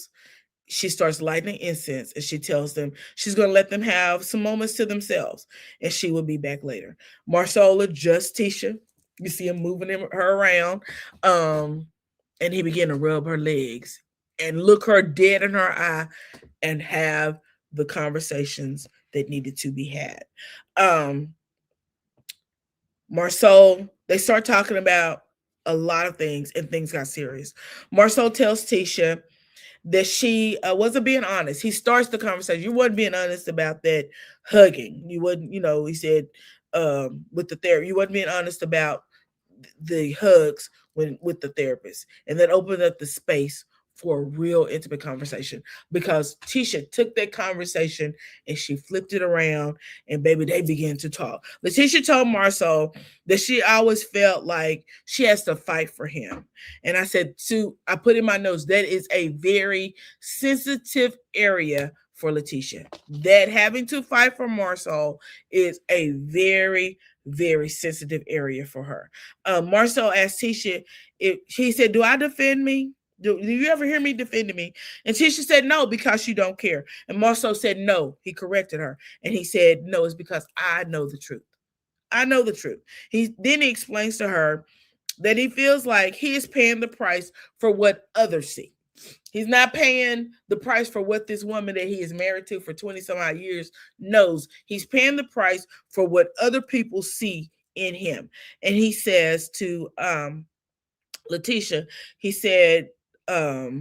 she starts lighting incense, and she tells them she's going to let them have some moments to themselves, and she will be back later. Marcel adjusts Tisha. You see him moving her around. And he began to rub her legs and look her dead in her eye and have the conversations that needed to be had. Marcel, they start talking about a lot of things, and things got serious. Marcel tells Tisha that she wasn't being honest. He starts the conversation. You wasn't being honest about that hugging. You wasn't, he said with the therapy, you wasn't being honest about the hugs with the therapist. And that opened up the space for a real intimate conversation, because Tisha took that conversation and she flipped it around, and baby, they began to talk. Letitia told Marcel that she always felt like she has to fight for him. And I said, Sue, I put in my notes, that is a very sensitive area for Letitia. That having to fight for Marcel is a very, very sensitive area for her. Marcel asked Tisha, if he said, do I defend me? Do you ever hear me defending me? And Tisha said, no, because you don't care. And Marcel said, no. He corrected her. And he said, no, it's because I know the truth. I know the truth. Then he explains to her that he feels like he is paying the price for what others see. He's not paying the price for what this woman that he is married to for 20 some odd years knows. He's paying the price for what other people see in him. And he says to Letitia, he said, I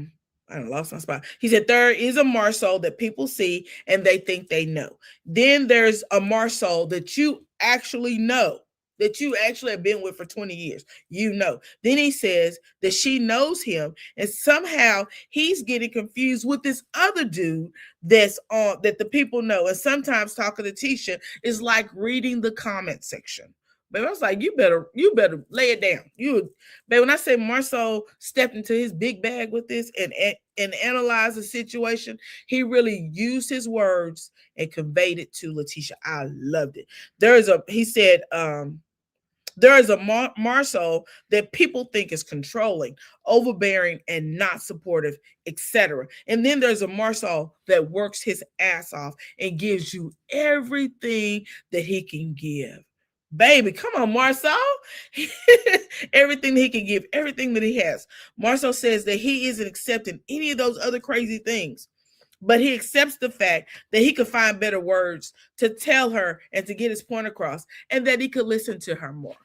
lost my spot. He said, there is a Marcel that people see and they think they know. Then there's a Marcel that you actually know, that you actually have been with for 20 years. You know. Then he says that she knows him, and somehow he's getting confused with this other dude that's on, that the people know. And sometimes talking to Tisha is like reading the comment section. But I was like, you better lay it down. But when I say Marcel stepped into his big bag with this and analyzed the situation, he really used his words and conveyed it to Letitia. I loved it. He said, there is a Marcel that people think is controlling, overbearing, and not supportive, etc. And then there's a Marcel that works his ass off and gives you everything that he can give. Baby, come on, Marcel. Everything that he can give, everything that he has. Marcel says that he isn't accepting any of those other crazy things, but he accepts the fact that he could find better words to tell her and to get his point across, and that he could listen to her more.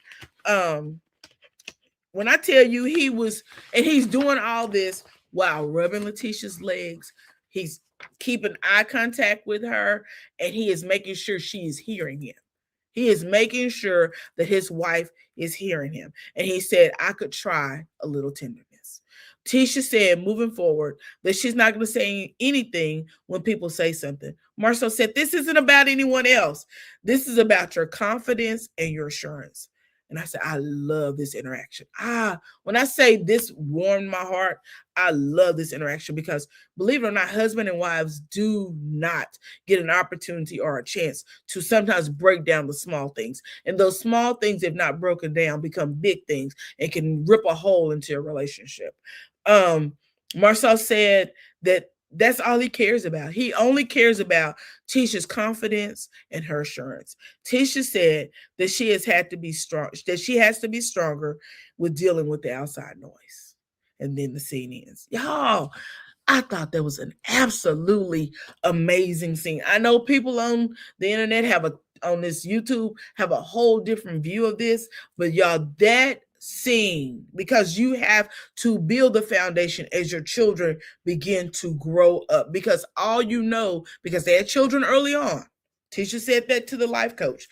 When I tell you he's doing all this while rubbing Letitia's legs, he's keeping eye contact with her, and he is making sure she is hearing him. He is making sure that his wife is hearing him. And he said, I could try a little tenderness. Tisha said, moving forward, that she's not going to say anything when people say something. Marcel said, this isn't about anyone else. This is about your confidence and your assurance. And I said, I love this interaction. When I say this warmed my heart, I love this interaction because, believe it or not, husband and wives do not get an opportunity or a chance to sometimes break down the small things. And those small things, if not broken down, become big things and can rip a hole into a relationship. Marcel said that that's all he cares about. He only cares about Tisha's confidence and her assurance. Tisha said that she has to be stronger with dealing with the outside noise. And then the scene ends. Y'all, I thought that was an absolutely amazing scene. I know people on the internet on this YouTube have a whole different view of this, but y'all, that scene, because you have to build the foundation as your children begin to grow up, because because they had children early on. Tisha said that to the life coach.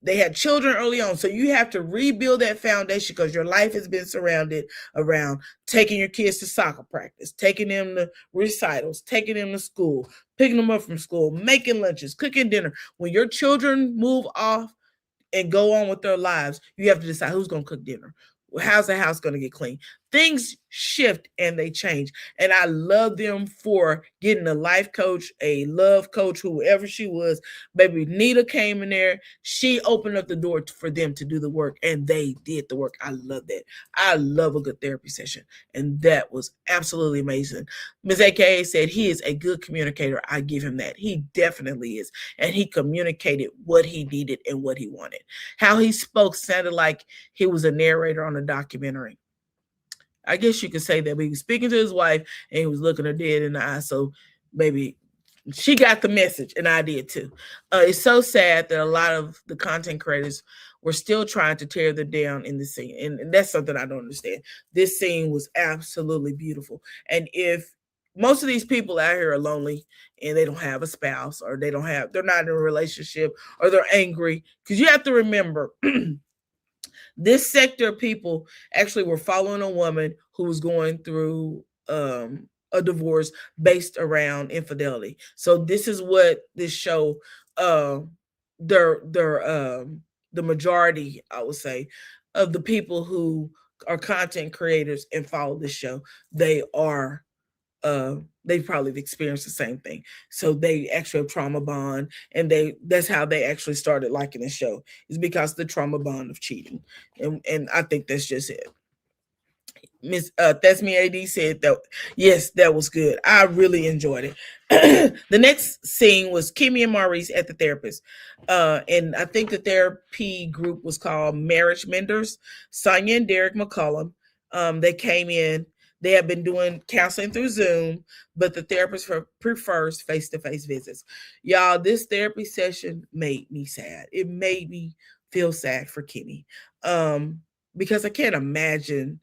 They had children early on. So you have to rebuild that foundation, because your life has been surrounded around taking your kids to soccer practice, taking them to recitals, taking them to school, picking them up from school, making lunches, cooking dinner. When your children move off and go on with their lives, you have to decide who's going to cook dinner. How's the house going to get clean? Things shift and they change. And I love them for getting a life coach, a love coach, whoever she was. Baby Nita came in there. She opened up the door for them to do the work, and they did the work. I love that. I love a good therapy session. And that was absolutely amazing. Ms. AKA said he is a good communicator. I give him that. He definitely is. And he communicated what he needed and what he wanted. How he spoke sounded like he was a narrator on a documentary. I guess you could say that, but he was speaking to his wife and he was looking her dead in the eye. So maybe she got the message, and I did too. It's so sad that a lot of the content creators were still trying to tear them down in the scene. And that's something I don't understand. This scene was absolutely beautiful. And if most of these people out here are lonely and they don't have a spouse, or they're not in a relationship, or they're angry, because you have to remember, this sector of people actually were following a woman who was going through a divorce based around infidelity. So this is what this show, their the majority, I would say, of the people who are content creators and follow this show, they are they probably have experienced the same thing. So they actually have trauma bond, and that's how they actually started liking the show, is because the trauma bond of cheating. And I think that's just it. Miss That's Me AD said that yes, that was good. I really enjoyed it. The next scene was Kimmy and Maurice at the therapist. And I think the therapy group was called Marriage Menders. Sonia and Derek McCullum. They came in. They have been doing counseling through Zoom, but the therapist prefers face-to-face visits. Y'all, this therapy session made me sad. It made me feel sad for Kimmy. Because I can't imagine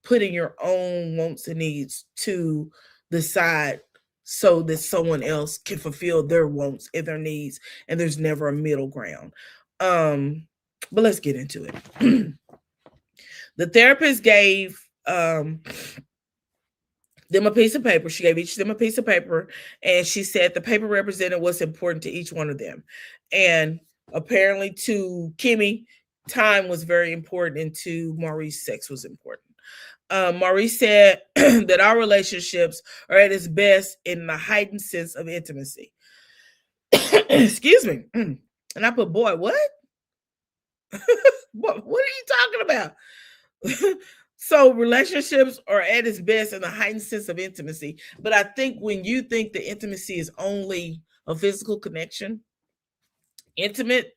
putting your own wants and needs to the side so that someone else can fulfill their wants and their needs, and there's never a middle ground. But let's get into it. The therapist gave them a piece of paper. She gave each of them a piece of paper, and she said the paper represented what's important to each one of them. And apparently to Kimmy, time was very important, and to Maurice, sex was important. Maurice said that our relationships are at its best in the heightened sense of intimacy. Excuse me. And I put, boy, what? What are you talking about? So relationships are at its best in the heightened sense of intimacy. But I think when you think the intimacy is only a physical connection, intimate,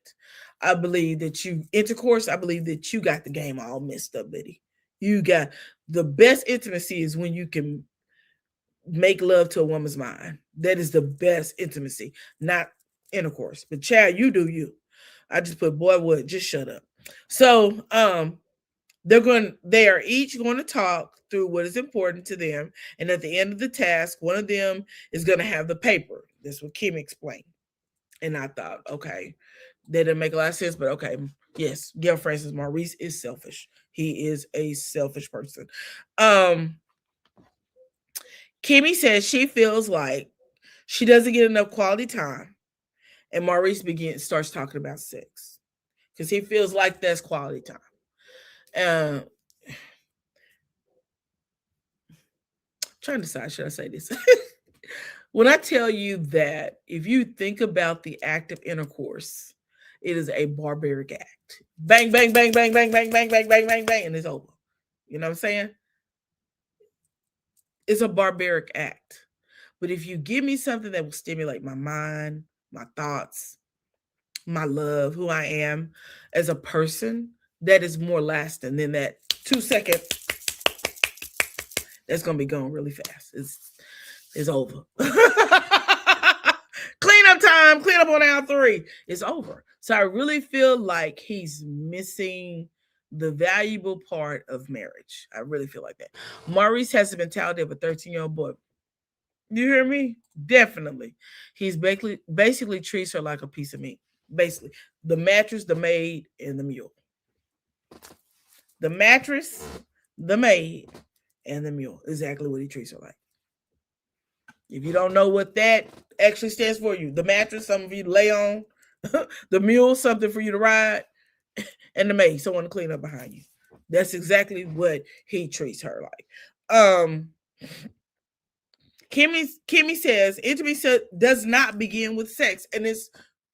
I believe that intercourse, I believe that you got the game all messed up, Betty. You got the best intimacy is when you can make love to a woman's mind. That is the best intimacy, not intercourse. But child, you do you. I just put, boy, what? Just shut up. So they are each going to talk through what is important to them, and at the end of the task, one of them is going to have the paper. That's what Kim explained. And I thought, okay, that didn't make a lot of sense, but okay, yes, Gail Francis Maurice is selfish. He is a selfish person. Kimmy says she feels like she doesn't get enough quality time, and Maurice starts talking about sex because he feels like that's quality time. Trying to decide, should I say this? When I tell you that if you think about the act of intercourse, it is a barbaric act. Bang, bang, bang, bang, bang, bang, bang, bang, bang, bang, bang, and it's over. You know what I'm saying? It's a barbaric act. But if you give me something that will stimulate my mind, my thoughts, my love, who I am as a person, that is more lasting than that 2 seconds. That's gonna be going really fast. It's over. Cleanup time. Clean up on aisle 3. It's over. So I really feel like he's missing the valuable part of marriage. I really feel like that. Maurice has the mentality of a 13-year-old boy. You hear me? Definitely. He's basically treats her like a piece of meat. Basically, the mattress, the maid, and the mule. The mattress, the maid, and the mule. Exactly what he treats her like. If you don't know what that actually stands for, the mattress, something for you to lay on, the mule, something for you to ride, and the maid, someone to clean up behind you. That's exactly what he treats her like. Kimmy says intimacy does not begin with sex, and it's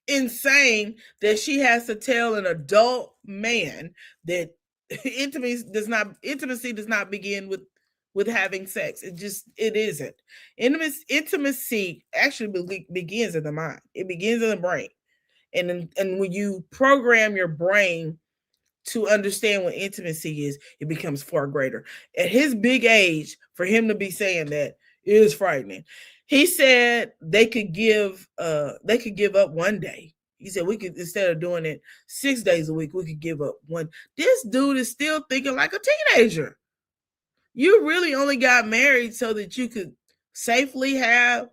insane that she has to tell an adult man that intimacy does not begin with having sex. It isn't. Intimacy actually begins in the mind. It begins in the brain, and when you program your brain to understand what intimacy is, it becomes far greater. At his big age, for him to be saying that is frightening. He said they could give up one day. He said we could, instead of doing it 6 days a week, we could give up one. This dude is still thinking like a teenager. You really only got married so that you could safely have.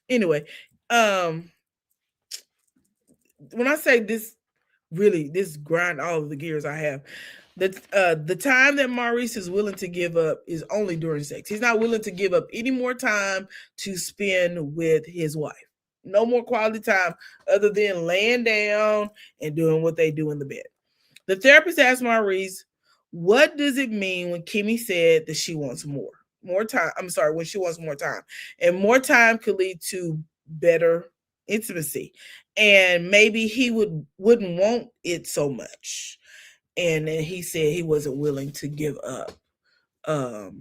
Anyway, when I say this, really, this grind all of the gears I have. The time that Maurice is willing to give up is only during sex. He's not willing to give up any more time to spend with his wife. No more quality time other than laying down and doing what they do in the bed. The therapist asked Maurice, what does it mean when Kimmy said that she wants more? More time. I'm sorry, when she wants more time. And more time could lead to better intimacy. And maybe he wouldn't want it so much. And then he said he wasn't willing to give up the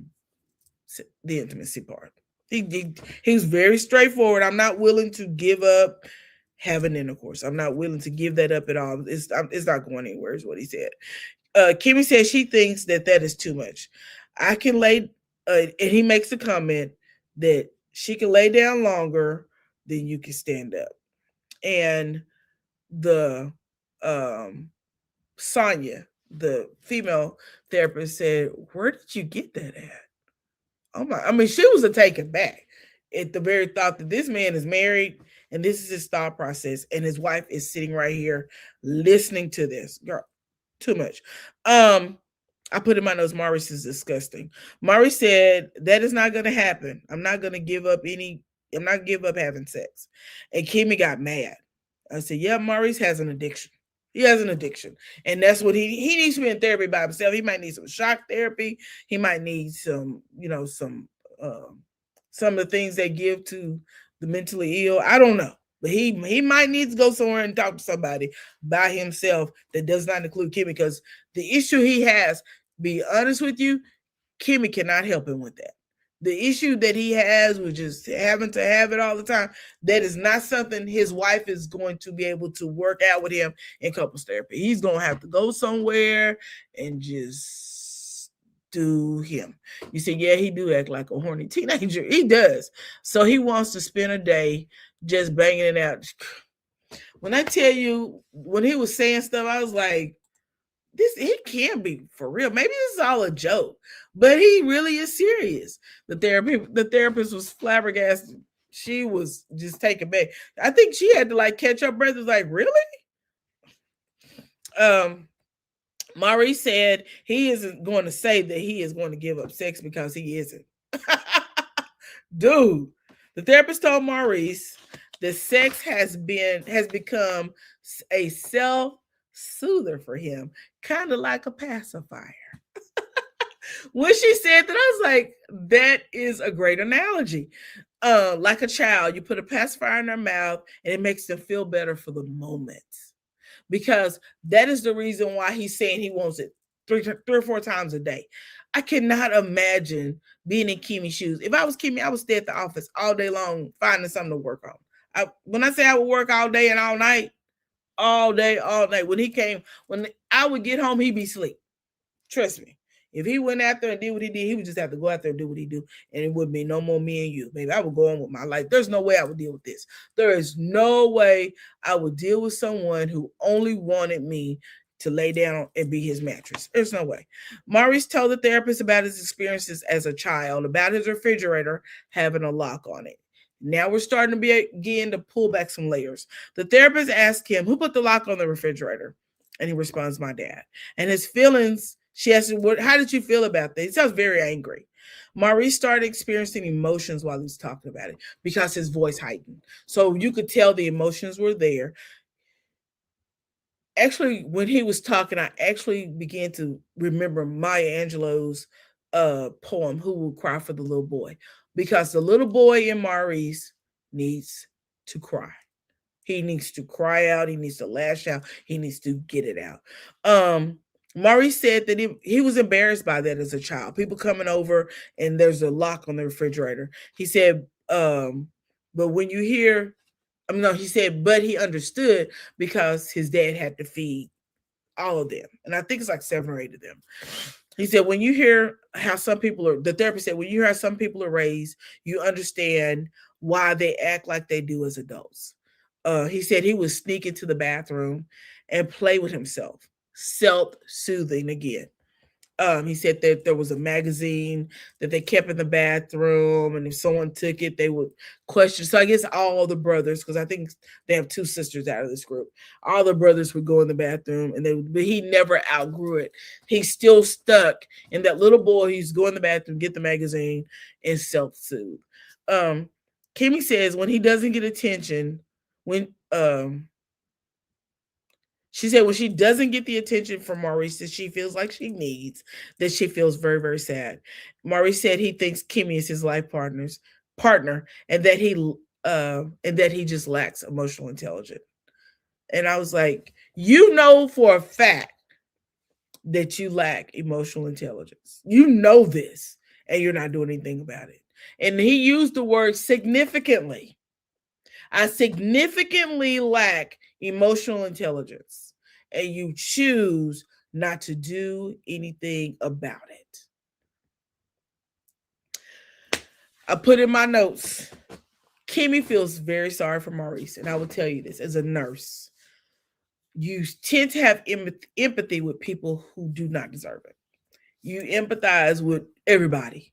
intimacy part. He was very straightforward. I'm not willing to give up having intercourse. I'm not willing to give that up at all. It's not going anywhere, is what he said. Kimmy says she thinks that is too much. I can lay, and he makes a comment that she can lay down longer than you can stand up. And the Sonia, the female therapist, said, "Where did you get that at?" Oh my! I mean, she was taken back at the very thought that this man is married and this is his thought process, and his wife is sitting right here listening to this. Girl, too much. I put in my notes, Maurice is disgusting. Maurice said, that is not going to happen. I'm not going to give up having sex. And Kimmy got mad. I said, yeah, Maurice has an addiction. He has an addiction. And that's what he needs to be in therapy by himself. He might need some shock therapy. He might need some of the things they give to the mentally ill. I don't know. But he might need to go somewhere and talk to somebody by himself that does not include Kimmy, because the issue he has, be honest with you, Kimmy cannot help him with that. The issue that he has with just having to have it all the time, that is not something his wife is going to be able to work out with him in couples therapy. He's going to have to go somewhere and just do him. You say, yeah, he do act like a horny teenager. He does. So he wants to spend a day just banging it out. When I tell you, when he was saying stuff, I was like, he can't be for real. Maybe this is all a joke, but he really is serious. The therapist was flabbergasted. She was just taken back. I think she had to catch her breath. Was like, really? Maurice said he isn't going to say that he is going to give up sex, because he isn't. Dude, the therapist told Maurice that sex has become a self-soother for him, kind of like a pacifier. When she said that, I was like, that is a great analogy. Like a child, you put a pacifier in their mouth and it makes them feel better for the moment. Because that is the reason why he's saying he wants it three or four times a day. I cannot imagine being in Kimmy's shoes. If I was Kimmy, I would stay at the office all day long finding something to work on. When I say I would work all day and all night, all day, all night. When I would get home, he'd be asleep. Trust me. If he went out there and did what he did, he would just have to go out there and do what he do, and it would be no more me and you. Maybe I would go on with my life. There's no way I would deal with this. There is no way I would deal with someone who only wanted me to lay down and be his mattress. There's no way. Maurice told the therapist about his experiences as a child, about his refrigerator having a lock on it. Now we're starting to begin to pull back some layers. The therapist asked him, who put the lock on the refrigerator? And he responds, my dad. And his feelings, she asked him, how did you feel about that? He sounds very angry. Maurice started experiencing emotions while he was talking about it, because his voice heightened. So you could tell the emotions were there. Actually, when he was talking, I actually began to remember Maya Angelou's poem, Who Will Cry for the Little Boy? Because the little boy in Maurice needs to cry. He needs to cry out. He needs to lash out. He needs to get it out. Maurice said that he was embarrassed by that as a child. People coming over and there's a lock on the refrigerator. He said, but when you hear, he said, but he understood because his dad had to feed all of them. And I think it's like 7 or 8 of them. He said, when you hear how some people are, the therapist said, when you hear how some people are raised, you understand why they act like they do as adults. He said he would sneak into the bathroom and play with himself. Self-soothing again. He said that there was a magazine that they kept in the bathroom, and if someone took it, they would question. So I guess all the brothers, because I think they have two sisters out of this group, all the brothers would go in the bathroom, and but he never outgrew it. He's still stuck in that little boy. He's go in the bathroom, get the magazine, and self-soothe. Um, Kimmy says when he doesn't get attention, when she said when she doesn't get the attention from Maurice that she feels like she needs, that she feels very, very sad. Maurice said he thinks Kimmy is his life partner, and that he just lacks emotional intelligence. And I was like, you know for a fact that you lack emotional intelligence. You know this, and you're not doing anything about it. And he used the word significantly. I significantly lack emotional intelligence, and you choose not to do anything about it. I put in my notes, Kimmy feels very sorry for Maurice, and I will tell you this as a nurse. You tend to have empathy with people who do not deserve it. You empathize with everybody,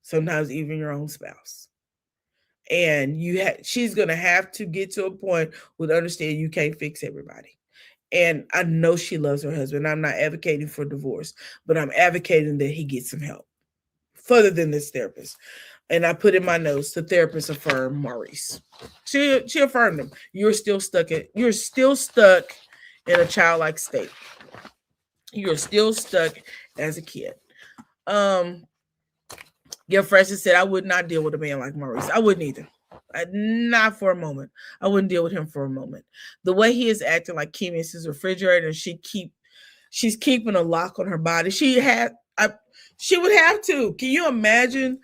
sometimes even your own spouse. And she's going to have to get to a point with understanding you can't fix everybody. And I know she loves her husband. I'm not advocating for divorce, but I'm advocating that he get some help further than this therapist. And I put in my notes, the therapist affirmed Maurice. She affirmed him. You're still stuck in a childlike state. You're still stuck as a kid. Your Francis said, I would not deal with a man like Maurice. I wouldn't either. Not for a moment. I wouldn't deal with him for a moment. The way he is acting like Kimmy is his refrigerator, and she's keeping a lock on her body. She would have to. Can you imagine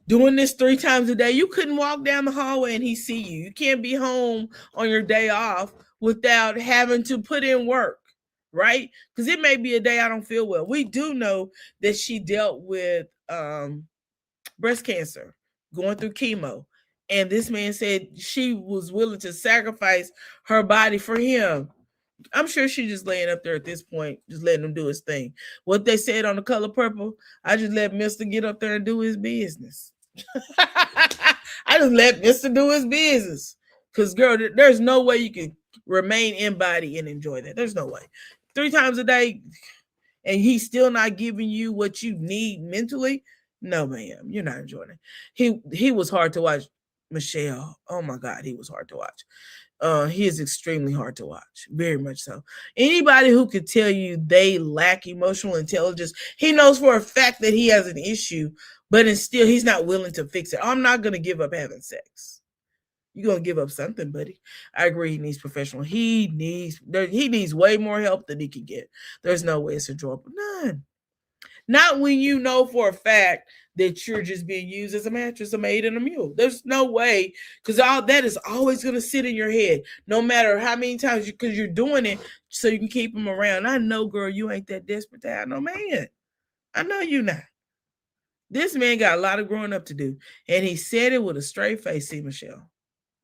doing this 3 times a day? You couldn't walk down the hallway and he see you. You can't be home on your day off without having to put in work, right? Because it may be a day I don't feel well. We do know that she dealt with breast cancer, going through chemo. And this man said she was willing to sacrifice her body for him. I'm sure she's just laying up there at this point, just letting him do his thing. What they said on The Color Purple, I just let Mr. get up there and do his business. I just let Mr. do his business. Because, girl, there's no way you can remain in body and enjoy that. There's no way. 3 times a day, and he's still not giving you what you need mentally. No, ma'am, you're not enjoying it. He was hard to watch, Michelle. Oh my God, he was hard to watch. He is extremely hard to watch, very much so. Anybody who could tell you they lack emotional intelligence, he knows for a fact that he has an issue, but still he's not willing to fix it. I'm not going to give up having sex. You're going to give up something, buddy. I agree he needs professional. He needs way more help than he can get. There's no way it's enjoyable. None. Not when you know for a fact that you're just being used as a mattress, a maid, and a mule. There's no way, because all that is always going to sit in your head, no matter how many times, because you're doing it so you can keep them around. I know, girl, you ain't that desperate to have no man. I know you not. This man got a lot of growing up to do, and he said it with a straight face. See, Michelle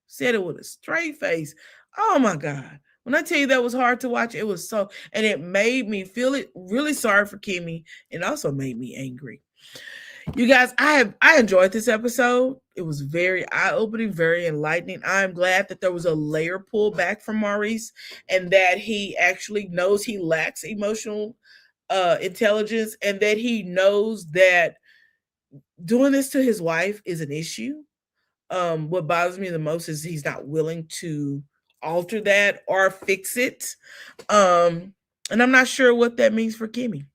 said it with a straight face. Oh my God. When I tell you that was hard to watch, it was so, and it made me feel it really sorry for Kimmy, and also made me angry. You guys, I enjoyed this episode. It was very eye-opening, very enlightening. I'm glad that there was a layer pulled back from Maurice, and that he actually knows he lacks emotional intelligence, and that he knows that doing this to his wife is an issue. What bothers me the most is he's not willing to alter that or fix it. And I'm not sure what that means for Kimmy.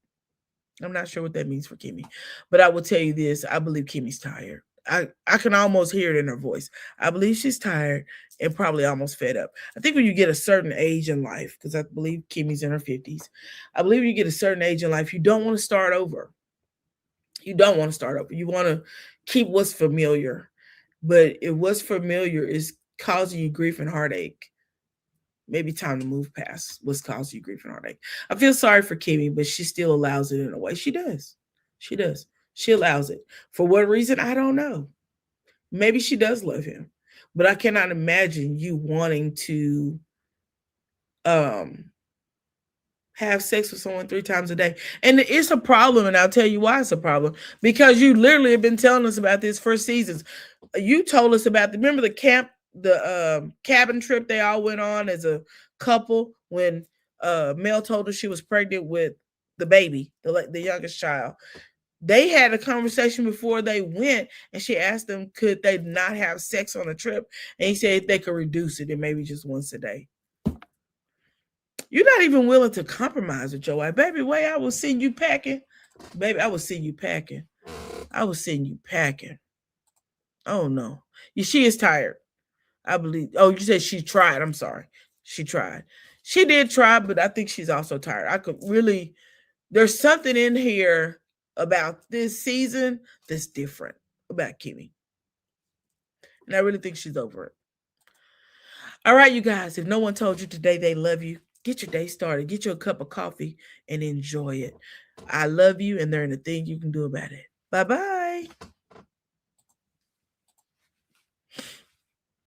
But I will tell you this. I believe Kimmy's tired. I can almost hear it in her voice. I believe she's tired and probably almost fed up. I think when you get a certain age in life, because I believe Kimmy's in her 50s, I believe when you get a certain age in life, you don't want to start over. You want to keep what's familiar. But if what's familiar is causing you grief and heartache, maybe time to move past what's causing you grief and heartache. I feel sorry for Kimmy, but she still allows it in a way. She does. She allows it. For what reason? I don't know. Maybe she does love him. But I cannot imagine you wanting to have sex with someone 3 times a day. And it's a problem, and I'll tell you why it's a problem. Because you literally have been telling us about this for seasons. You told us about remember the cabin trip they all went on as a couple when Mel told her she was pregnant with the baby, the youngest child. They had a conversation before they went, and she asked them could they not have sex on a trip, and he said they could reduce it and maybe just once a day. You're not even willing to compromise with your wife. Baby, way I will send you packing. Baby, I will send you packing. I will send you packing. Oh no. She is tired. I believe. Oh, you said she tried. I'm sorry. She tried. She did try, but I think she's also tired. I could really, there's something in here about this season that's different about Kimmy. And I really think she's over it. All right, you guys, if no one told you today they love you, get your day started. Get you a cup of coffee and enjoy it. I love you, and there ain't a thing you can do about it. Bye-bye.